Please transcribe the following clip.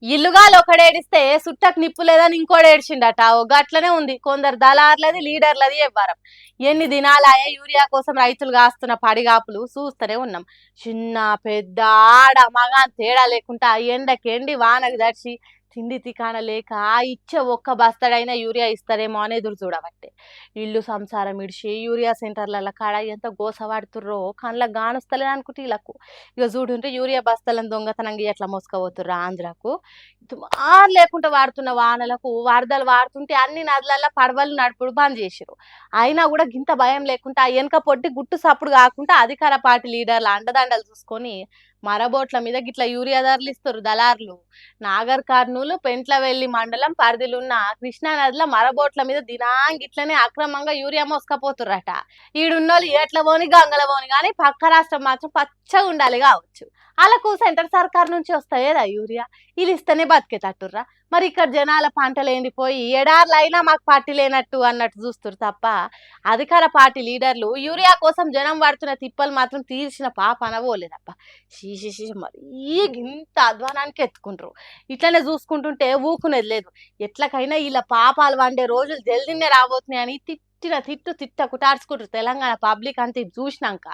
ఇల్లుగాలు ఒకడేడిస్తే సుట్టకు నిప్పు లేదని ఇంకోటి ఏడిచిండట. ఓ గట్లనే ఉంది కొందరు దళార్లది లీడర్లది ఎవ్వరం. ఎన్ని దినాలాయే యూరియా కోసం రైతులు కాస్తున్న పడిగాపులు చూస్తూనే ఉన్నాం. చిన్న పెద్ద ఆడ మగ అని తేడా లేకుండా ఎండకి ఎండి వానకు దడిచి తిండి తికాణ లేక ఇచ్చే ఒక్క బస్తడైనా యూరియా ఇస్తారేమో అని ఎదురు చూడబట్టే ఇల్లు సంసారం ఇడిచి యూరియా సెంటర్ల కాడ ఎంత గోస పడుతుర్రో కళ్ళకు గానొస్తలేదు అనుకుంటే వీళ్ళకు. ఇక చూడుంటే యూరియా బస్తాలను దొంగతనంగా ఎట్లా మోసుకపోతుర్రు ఆంధ్రాకు. దుమార్ లేకుండా వాడుతున్న వానలకు వరదలు వాడుతుంటే అన్ని నదులలో పడవలు నడుపుడు బంద్ చేసిరు. అయినా కూడా గింత భయం లేకుండా వెనక పొట్టి గుట్టు సప్పుడు కాకుండా అధికార పార్టీ లీడర్ల అండదండలు చూసుకొని మరబోట్ల మీద గిట్ల యూరియా ధరలు ఇస్తారు దళారులు. నాగర్ కర్నూలు పెంట్లవెల్లి మండలం పరిధిలున్న కృష్ణా నదిలో మరబోట్ల మీద దినాంగిట్లనే అక్రమంగా యూరియా మోసుకపోతుర్రట. ఈడున్నోళ్ళు ఏట్ల పోని గంగల పోని కానీ పక్క రాష్ట్రం మాత్రం పచ్చగా ఉండాలి కావచ్చు. వాళ్ళకు సెంటర్ సర్కార్ నుంచి వస్తాయేదా యూరియా? వీళ్ళు ఇస్తేనే బతికేటట్టుర్రా. మరి ఇక్కడ జనాల పంటలు ఎండిపోయి ఎడార్లు అయినా మాకు పార్టీ లేనట్టు అన్నట్టు చూస్తారు తప్ప అధికార పార్టీ లీడర్లు యూరియా కోసం జనం పడుతున్న తిప్పలు మాత్రం తీర్చిన పాప అనవోలేదప్ప. శీషి మరీ ఇంత అధ్వానానికి ఎత్తుకుంటారు. ఇట్లనే చూసుకుంటుంటే ఊకునేది లేదు. ఎట్లకైనా ఇలా పాపాలు వండే రోజులు జల్దీనే రాబోతున్నాయని తిట్టిన తిట్టు తిట్ట కుటార్చుకుంటారు తెలంగాణ పబ్లిక్ అంతా ఇది చూసినాక.